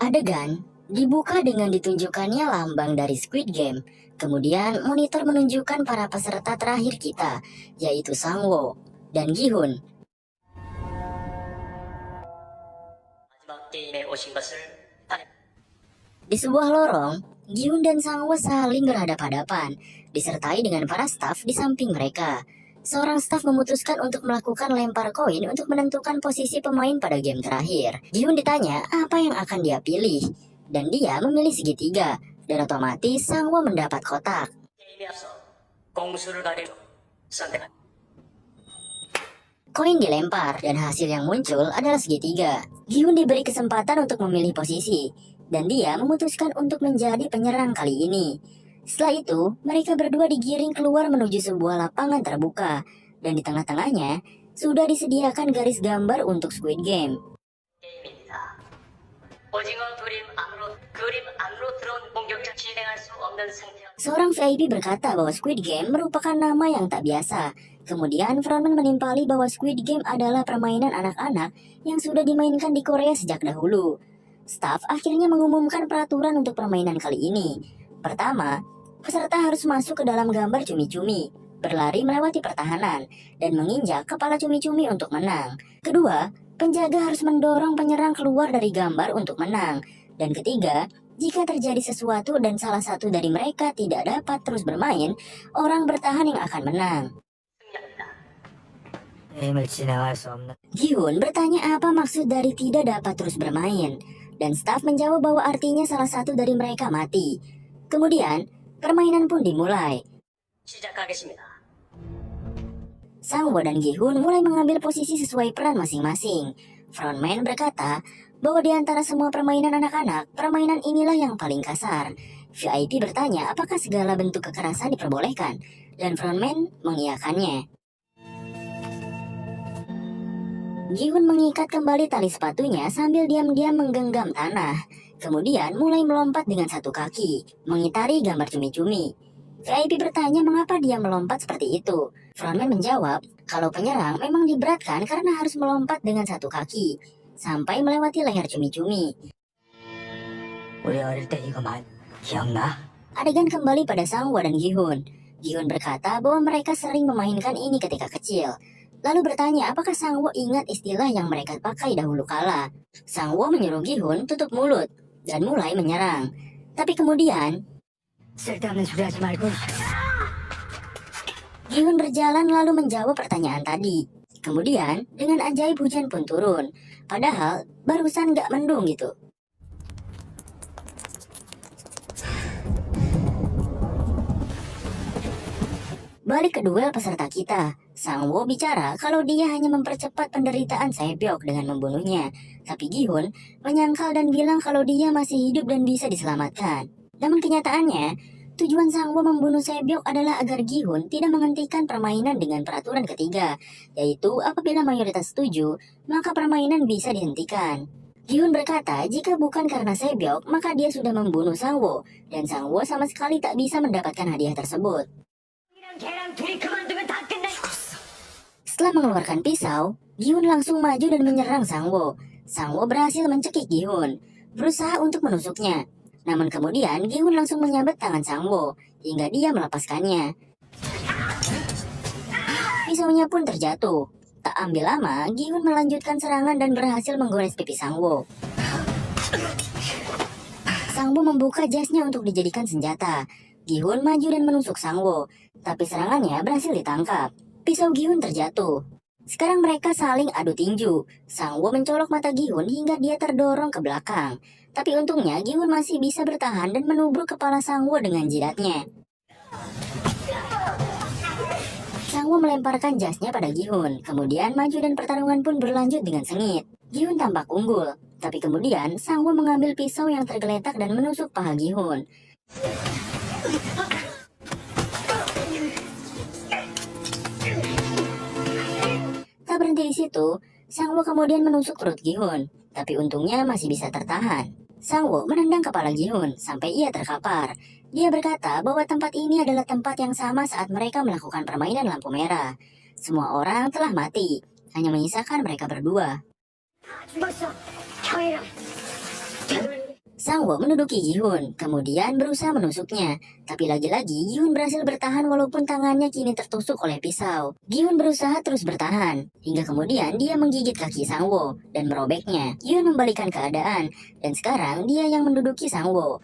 Adegan dibuka dengan ditunjukkannya lambang dari Squid Game. Kemudian monitor menunjukkan para peserta terakhir kita, yaitu Sangwoo dan Gi-hun. Di sebuah lorong, Gi-hun dan Sangwoo saling berhadapan-hadapan, disertai dengan para staf di samping mereka. Seorang staf memutuskan untuk melakukan lempar koin untuk menentukan posisi pemain pada game terakhir. Gi-hun ditanya apa yang akan dia pilih, dan dia memilih segitiga, dan otomatis Sangwoo mendapat kotak. Koin dilempar, dan hasil yang muncul adalah segitiga. Gi-hun diberi kesempatan untuk memilih posisi, dan dia memutuskan untuk menjadi penyerang kali ini. Setelah itu, mereka berdua digiring keluar menuju sebuah lapangan terbuka, dan di tengah-tengahnya sudah disediakan garis gambar untuk Squid Game. Seorang VIP berkata bahwa Squid Game merupakan nama yang tak biasa. Kemudian frontman menimpali bahwa Squid Game adalah permainan anak-anak yang sudah dimainkan di Korea sejak dahulu. Staf akhirnya mengumumkan peraturan untuk permainan kali ini. Pertama, peserta harus masuk ke dalam gambar cumi-cumi, berlari melewati pertahanan, dan menginjak kepala cumi-cumi untuk menang. Kedua, penjaga harus mendorong penyerang keluar dari gambar untuk menang. Dan ketiga, jika terjadi sesuatu dan salah satu dari mereka tidak dapat terus bermain, orang bertahan yang akan menang. Gi-hun bertanya apa maksud dari tidak dapat terus bermain, dan staf menjawab bahwa artinya salah satu dari mereka mati. Kemudian, permainan pun dimulai. Sangwoo dan Gi-hun mulai mengambil posisi sesuai peran masing-masing. Frontman berkata bahwa di antara semua permainan anak-anak, permainan inilah yang paling kasar. VIP bertanya apakah segala bentuk kekerasan diperbolehkan, dan frontman mengiyakannya. Gi-hun mengikat kembali tali sepatunya sambil diam-diam menggenggam tanah. Kemudian mulai melompat dengan satu kaki, mengitari gambar cumi-cumi. VIP bertanya mengapa dia melompat seperti itu. Frontman menjawab kalau penyerang memang diberatkan karena harus melompat dengan satu kaki, sampai melewati leher cumi-cumi. Adegan kembali pada Sangwoo dan Gi-hun. Gi-hun berkata bahwa mereka sering memainkan ini ketika kecil. Lalu bertanya apakah Sangwoo ingat istilah yang mereka pakai dahulu kala. Sangwoo menyuruh Gi-hun tutup mulut dan mulai menyerang. Tapi kemudian Gi-hun berjalan lalu menjawab pertanyaan tadi. Kemudian dengan ajaib hujan pun turun. Padahal barusan gak mendung gitu. Balik ke duel peserta kita. Sangwoo bicara kalau dia hanya mempercepat penderitaan Sae-byok dengan membunuhnya. Tapi Gi-hun menyangkal dan bilang kalau dia masih hidup dan bisa diselamatkan. Namun kenyataannya, tujuan Sangwoo membunuh Sae-byok adalah agar Gi-hun tidak menghentikan permainan dengan peraturan ketiga, yaitu apabila mayoritas setuju, maka permainan bisa dihentikan. Gi-hun berkata jika bukan karena Sae-byok, maka dia sudah membunuh Sangwoo, dan Sangwoo sama sekali tak bisa mendapatkan hadiah tersebut. Setelah mengeluarkan pisau, Gi-hun langsung maju dan menyerang Sangwoo. Sangwoo berhasil mencekik Gi-hun, berusaha untuk menusuknya. Namun kemudian Gi-hun langsung menyabet tangan Sangwoo hingga dia melepaskannya. Pisaunya pun terjatuh. Tak ambil lama, Gi-hun melanjutkan serangan dan berhasil menggores pipi Sangwoo. Sangwoo membuka jasnya untuk dijadikan senjata. Gi-hun maju dan menusuk Sangwoo, tapi serangannya berhasil ditangkap. Pisau Gi-hun terjatuh. Sekarang mereka saling adu tinju. Sangwoo mencolok mata Gi-hun hingga dia terdorong ke belakang. Tapi untungnya Gi-hun masih bisa bertahan dan menubruk kepala Sangwoo dengan jidatnya. Sangwoo melemparkan jasnya pada Gi-hun. Kemudian maju dan pertarungan pun berlanjut dengan sengit. Gi-hun tampak unggul. Tapi kemudian Sangwoo mengambil pisau yang tergeletak dan menusuk paha Gi-hun. Tak berhenti di situ, Sangwoo kemudian menusuk perut Gi-hun, tapi untungnya masih bisa tertahan. Sangwoo menendang kepala Gi-hun sampai ia terkapar. Dia berkata bahwa tempat ini adalah tempat yang sama saat mereka melakukan permainan lampu merah. Semua orang telah mati, hanya menyisakan mereka berdua. Sangwo menduduki Gihun, kemudian berusaha menusuknya. Tapi lagi-lagi Gihun berhasil bertahan walaupun tangannya kini tertusuk oleh pisau. Gihun berusaha terus bertahan, hingga kemudian dia menggigit kaki Sangwo dan merobeknya. Gihun membalikan keadaan, dan sekarang dia yang menduduki Sangwo.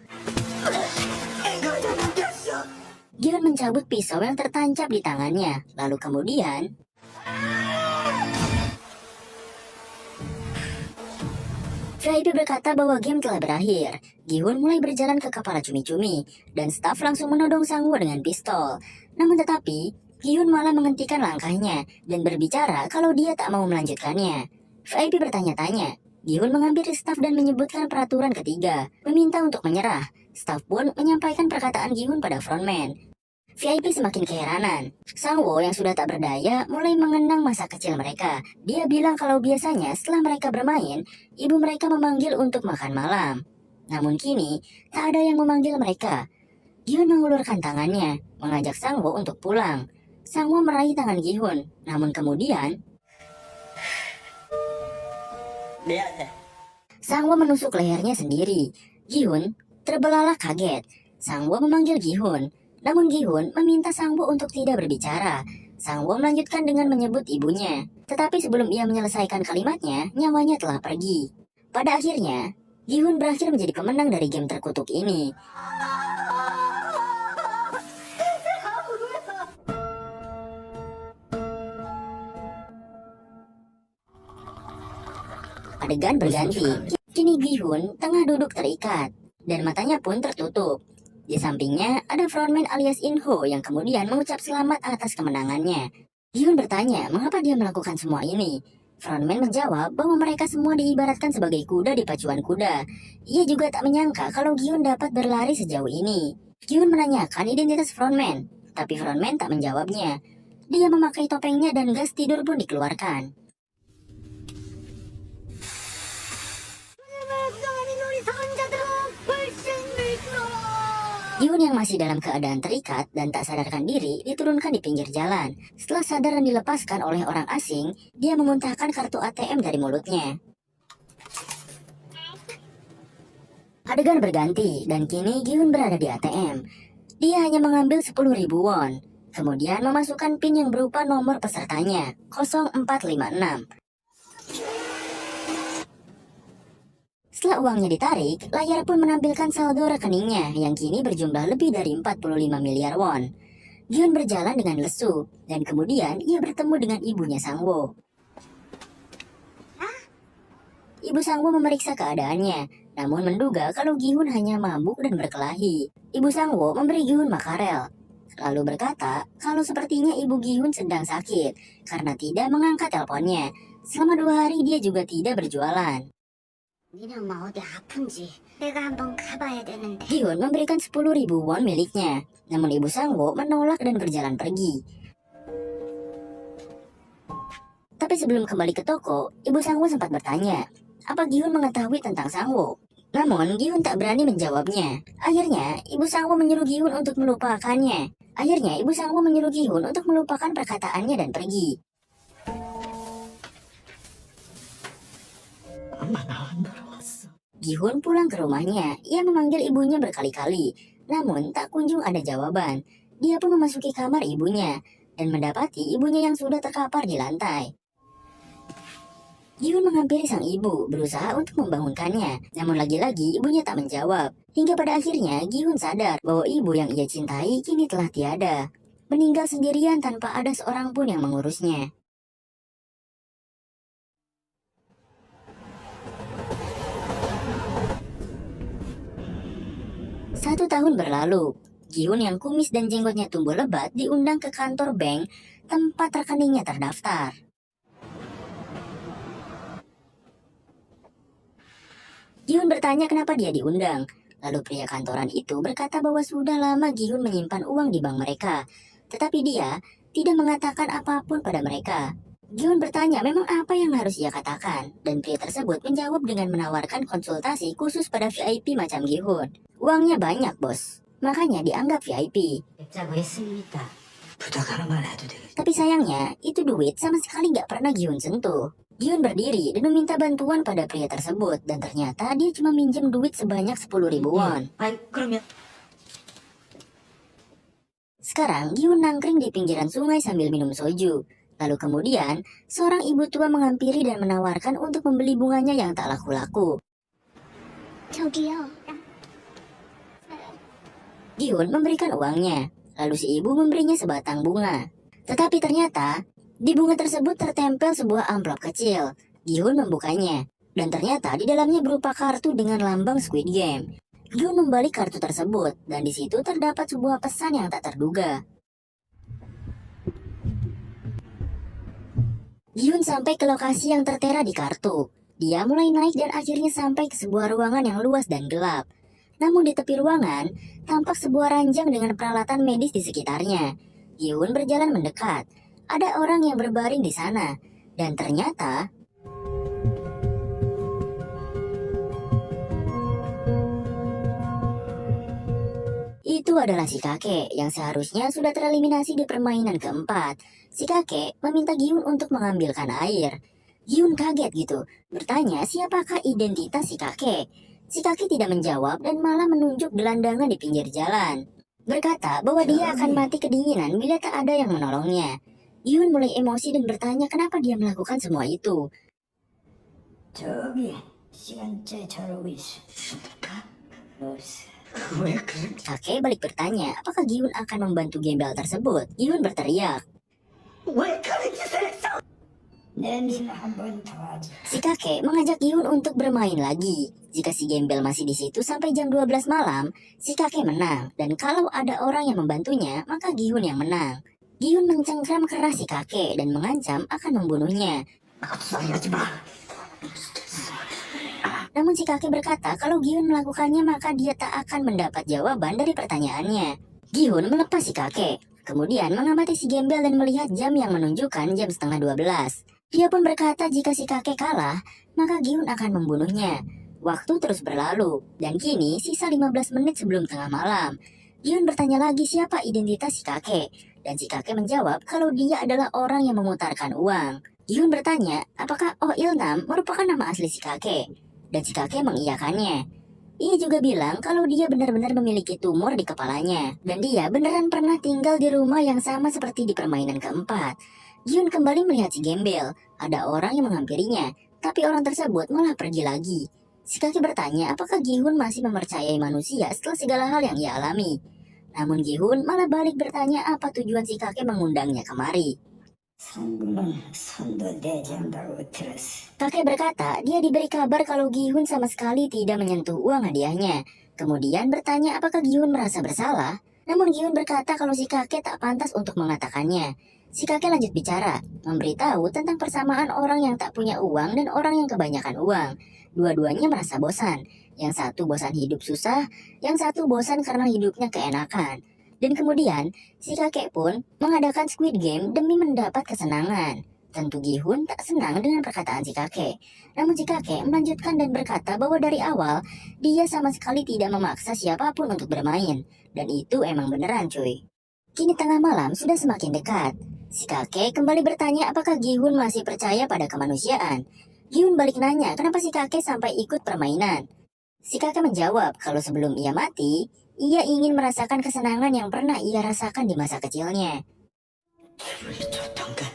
Gihun mencabut pisau yang tertancap di tangannya, lalu kemudian VIP berkata bahwa game telah berakhir. Gihun mulai berjalan ke kepala cumi-cumi, dan staf langsung menodong Sangwo dengan pistol. Namun tetapi, Gihun malah menghentikan langkahnya, dan berbicara kalau dia tak mau melanjutkannya. VIP bertanya-tanya. Gihun menghampiri staf dan menyebutkan peraturan ketiga, meminta untuk menyerah. Staf pun menyampaikan perkataan Gihun pada frontman. VIP semakin keheranan. Sangwo yang sudah tak berdaya mulai mengenang masa kecil mereka. Dia bilang kalau biasanya setelah mereka bermain, ibu mereka memanggil untuk makan malam. Namun kini, tak ada yang memanggil mereka. Gihun mengulurkan tangannya, mengajak Sangwo untuk pulang. Sangwo meraih tangan Gihun, namun kemudian Sangwo menusuk lehernya sendiri. Gihun terbelalak kaget. Sangwo memanggil Gihun. Namun Gihun meminta Sangwo untuk tidak berbicara. Sangwo melanjutkan dengan menyebut ibunya. Tetapi sebelum ia menyelesaikan kalimatnya, nyawanya telah pergi. Pada akhirnya, Gihun berakhir menjadi pemenang dari game terkutuk ini. Adegan berganti. Kini Gihun tengah duduk terikat, dan matanya pun tertutup. Di sampingnya ada frontman alias Inho yang kemudian mengucap selamat atas kemenangannya. Gihun bertanya mengapa dia melakukan semua ini. Frontman menjawab bahwa mereka semua diibaratkan sebagai kuda di pacuan kuda. Ia juga tak menyangka kalau Gihun dapat berlari sejauh ini. Gihun menanyakan identitas frontman, tapi frontman tak menjawabnya. Dia memakai topengnya dan gas tidur pun dikeluarkan. Gihun yang masih dalam keadaan terikat dan tak sadarkan diri diturunkan di pinggir jalan. Setelah sadar dan dilepaskan oleh orang asing, dia memuntahkan kartu ATM dari mulutnya. Adegan berganti dan kini Gihun berada di ATM. Dia hanya mengambil 10.000 won. Kemudian memasukkan PIN yang berupa nomor pesertanya, 0456. Setelah uangnya ditarik, layar pun menampilkan saldo rekeningnya yang kini berjumlah lebih dari 45 miliar won. Gihun berjalan dengan lesu, dan kemudian ia bertemu dengan ibunya Sangwo. Ibu Sangwo memeriksa keadaannya, namun menduga kalau Gihun hanya mabuk dan berkelahi. Ibu Sangwo memberi Gihun makarel, lalu berkata kalau sepertinya ibu Gihun sedang sakit karena tidak mengangkat teleponnya. Selama 2 hari dia juga tidak berjualan. Gihun memberikan 10.000 won miliknya, namun ibu Sangwo menolak dan berjalan pergi. Tapi sebelum kembali ke toko, ibu Sangwo sempat bertanya, apa Gihun mengetahui tentang Sangwo? Namun Gihun tak berani menjawabnya. Akhirnya, ibu Sangwo menyuruh Gihun untuk melupakannya. Perkataannya dan pergi. Gihun pulang ke rumahnya. Ia memanggil ibunya berkali-kali, namun tak kunjung ada jawaban. Dia pun memasuki kamar ibunya dan mendapati ibunya yang sudah terkapar di lantai. Gihun menghampiri sang ibu, berusaha untuk membangunkannya, namun lagi-lagi ibunya tak menjawab. Hingga pada akhirnya Gihun sadar bahwa ibu yang ia cintai kini telah tiada, meninggal sendirian tanpa ada seorang pun yang mengurusnya. 1 tahun berlalu, Gihun yang kumis dan jenggotnya tumbuh lebat diundang ke kantor bank tempat rekeningnya terdaftar. Gihun bertanya kenapa dia diundang. Lalu pria kantoran itu berkata bahwa sudah lama Gihun menyimpan uang di bank mereka, tetapi dia tidak mengatakan apapun pada mereka. Gihun bertanya memang apa yang harus ia katakan, dan pria tersebut menjawab dengan menawarkan konsultasi khusus pada VIP macam Gihun. Uangnya banyak, bos, makanya dianggap VIP. Tapi sayangnya, itu duit sama sekali gak pernah Gihun sentuh. Giun berdiri dan meminta bantuan pada pria tersebut dan ternyata dia cuma minjem duit sebanyak 10.000 won. Sekarang Giun nangkring di pinggiran sungai sambil minum soju. Lalu kemudian, seorang ibu tua menghampiri dan menawarkan untuk membeli bunganya yang tak laku-laku. 저기요. Giun memberikan uangnya, lalu si ibu memberinya sebatang bunga. Tetapi ternyata, di bunga tersebut tertempel sebuah amplop kecil. Giun membukanya, dan ternyata di dalamnya berupa kartu dengan lambang Squid Game. Giun membalik kartu tersebut, dan di situ terdapat sebuah pesan yang tak terduga. Giun sampai ke lokasi yang tertera di kartu. Dia mulai naik dan akhirnya sampai ke sebuah ruangan yang luas dan gelap. Namun di tepi ruangan, tampak sebuah ranjang dengan peralatan medis di sekitarnya. Giun berjalan mendekat. Ada orang yang berbaring di sana. Dan ternyata, itu adalah si kakek yang seharusnya sudah tereliminasi di permainan keempat. Si kakek meminta Giun untuk mengambilkan air. Giun kaget gitu, bertanya siapakah identitas si kakek. Si kakek tidak menjawab dan malah menunjuk gelandangan di pinggir jalan. Berkata bahwa dia akan mati kedinginan bila tak ada yang menolongnya. Giun mulai emosi dan bertanya kenapa dia melakukan semua itu. 저기 시간째 저러고 있어. 없어. Kakek balik bertanya apakah Giun akan membantu gembel tersebut. Giun berteriak. 왜 그렇게 됐어? 냄새 한번 더 하자. Si kakek mengajak Giun untuk bermain lagi. Jika si gembel masih di situ sampai jam 12 malam, si kakek menang. Dan kalau ada orang yang membantunya, maka Giun yang menang. Giun mencengkram keras si kakek dan mengancam akan membunuhnya. 소리하지 마. Namun si kakek berkata kalau Giun melakukannya maka dia tak akan mendapat jawaban dari pertanyaannya. Giun melepas si kakek. Kemudian mengamati si gembel dan melihat jam yang menunjukkan jam setengah 12. Dia pun berkata jika si kakek kalah, maka Giun akan membunuhnya. Waktu terus berlalu, dan kini sisa 15 menit sebelum tengah malam. Giun bertanya lagi siapa identitas si kakek, dan si kakek menjawab kalau dia adalah orang yang memutarkan uang. Giun bertanya apakah Oh Il-nam merupakan nama asli si kakek, dan si kakek mengiyakannya. Ia juga bilang kalau dia benar-benar memiliki tumor di kepalanya, dan dia beneran pernah tinggal di rumah yang sama seperti di permainan keempat. Giun kembali melihat si gembel, ada orang yang menghampirinya, tapi orang tersebut malah pergi lagi. Si kakek bertanya apakah Giun masih mempercayai manusia setelah segala hal yang ia alami. Namun Giun malah balik bertanya apa tujuan si kakek mengundangnya kemari. 상금은 손도 대지 않다고 들었어. Kakek berkata dia diberi kabar kalau Giun sama sekali tidak menyentuh uang hadiahnya. Kemudian bertanya apakah Giun merasa bersalah. Namun Giun berkata kalau si kakek tak pantas untuk mengatakannya. Si kakek lanjut bicara, memberitahu tentang persamaan orang yang tak punya uang dan orang yang kebanyakan uang. Dua-duanya merasa bosan. Yang satu bosan hidup susah, yang satu bosan karena hidupnya keenakan. Dan kemudian, si kakek pun mengadakan Squid Game demi mendapat kesenangan. Tentu Giun tak senang dengan perkataan si kakek. Namun si kakek melanjutkan dan berkata bahwa dari awal, dia sama sekali tidak memaksa siapapun untuk bermain. Dan itu emang beneran cuy. Kini tengah malam sudah semakin dekat. Si kakek kembali bertanya apakah Giun masih percaya pada kemanusiaan. Giun balik nanya kenapa si kakek sampai ikut permainan. Si kakek menjawab kalau sebelum ia mati, ia ingin merasakan kesenangan yang pernah ia rasakan di masa kecilnya. 기분이 좋던가.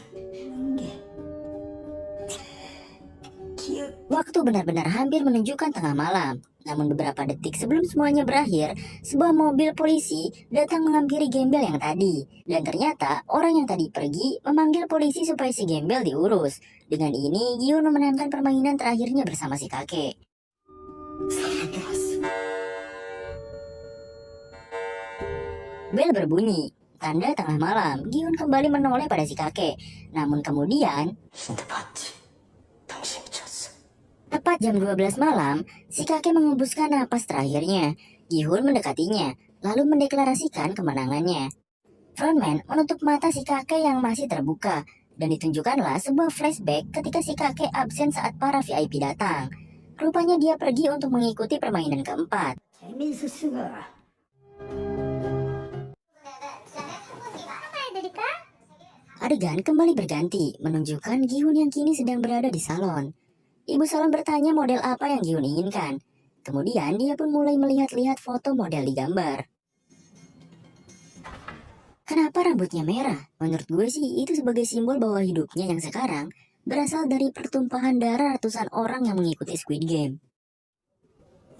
Waktu benar-benar hampir menunjukkan tengah malam. Namun beberapa detik sebelum semuanya berakhir, sebuah mobil polisi datang menghampiri gembel yang tadi. Dan ternyata orang yang tadi pergi memanggil polisi supaya si gembel diurus. Dengan ini, Giun memenangkan permainan terakhirnya bersama si kakek. Bel berbunyi, tanda tengah malam. Giun kembali menoleh pada si kakek. Namun kemudian, 힌트 봤지? 당신이 쳤어. tepat jam 12 malam, si kakek mengembuskan napas terakhirnya. Giun mendekatinya, lalu mendeklarasikan kemenangannya. Frontman menutup mata si kakek yang masih terbuka, dan ditunjukkanlah sebuah flashback ketika si kakek absen saat para VIP datang. Rupanya dia pergi untuk mengikuti permainan keempat. 재밌었어. Adegan kembali berganti, menunjukkan Gi-hun yang kini sedang berada di salon. Ibu salon bertanya model apa yang Gi-hun inginkan. Kemudian dia pun mulai melihat-lihat foto model di gambar. Kenapa rambutnya merah? Menurut gue sih itu sebagai simbol bahwa hidupnya yang sekarang berasal dari pertumpahan darah ratusan orang yang mengikuti Squid Game.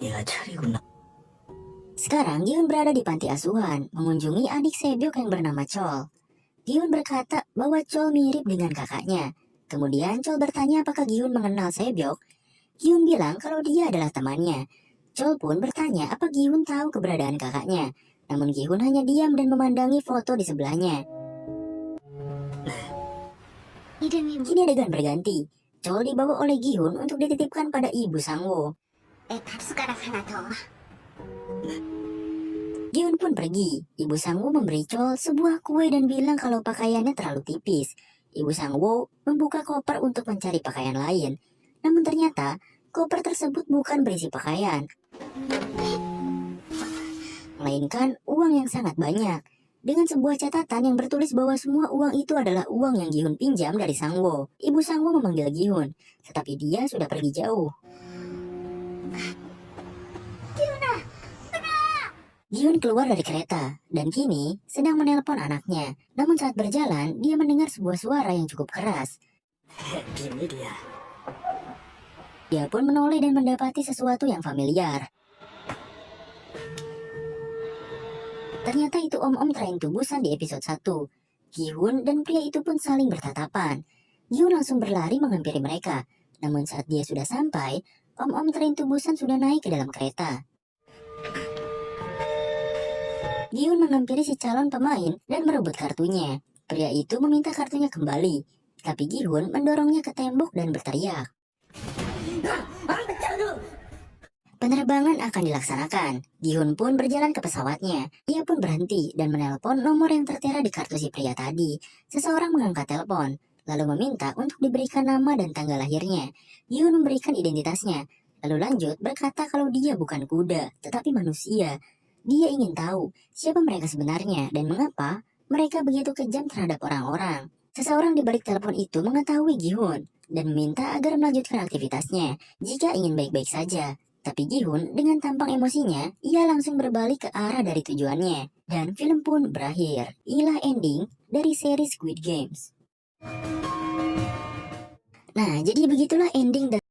얘가 철이구나. Sekarang Gi-hun berada di panti asuhan, mengunjungi adik Sebyok yang bernama Chol. Gi-hun berkata bahwa Chol mirip dengan kakaknya. Kemudian Chol bertanya apakah Gi-hun mengenal Sebyok. Gi-hun bilang kalau dia adalah temannya. Chol pun bertanya apa Gi-hun tahu keberadaan kakaknya. Namun Gi-hun hanya diam dan memandangi foto di sebelahnya. 이름이 Kini adegan berganti. Chol dibawa oleh Gi-hun untuk dititipkan pada ibu Sang-woo. 밥숟가락 하나 더. Gi-hun pun pergi. Ibu Sang-woo memberi Chol sebuah kue dan bilang kalau pakaiannya terlalu tipis. Ibu Sang-woo membuka koper untuk mencari pakaian lain. Namun ternyata koper tersebut bukan berisi pakaian, melainkan uang yang sangat banyak. Dengan sebuah catatan yang bertulis bahwa semua uang itu adalah uang yang Gi-hun pinjam dari Sang-woo. Ibu Sang-woo memanggil Gi-hun, tetapi dia sudah pergi jauh. Gi-hun keluar dari kereta dan kini sedang menelpon anaknya. Namun saat berjalan, dia mendengar sebuah suara yang cukup keras. 비밀이야. Dia pun menoleh dan mendapati sesuatu yang familiar. Ternyata itu om-om Train to Busan di episode 1. Gi-hun dan pria itu pun saling bertatapan. Gi-hun langsung berlari menghampiri mereka. Namun saat dia sudah sampai, om-om Train to Busan sudah naik ke dalam kereta. Gi-hun menghampiri si calon pemain dan merebut kartunya. Pria itu meminta kartunya kembali, tapi Gi-hun mendorongnya ke tembok dan berteriak. Penerbangan akan dilaksanakan. Gi-hun pun berjalan ke pesawatnya. Ia pun berhenti dan menelpon nomor yang tertera di kartu si pria tadi. Seseorang mengangkat telepon, lalu meminta untuk diberikan nama dan tanggal lahirnya. Gi-hun memberikan identitasnya, lalu lanjut berkata kalau dia bukan kuda, tetapi manusia. Dia ingin tahu siapa mereka sebenarnya dan mengapa mereka begitu kejam terhadap orang-orang. Seseorang di balik telepon itu mengetahui Gi-hun dan meminta agar melanjutkan aktivitasnya jika ingin baik-baik saja. Tapi Gi-hun dengan tampang emosinya, ia langsung berbalik ke arah dari tujuannya. Dan film pun berakhir. Inilah ending dari seri Squid Games. Nah, jadi begitulah ending dari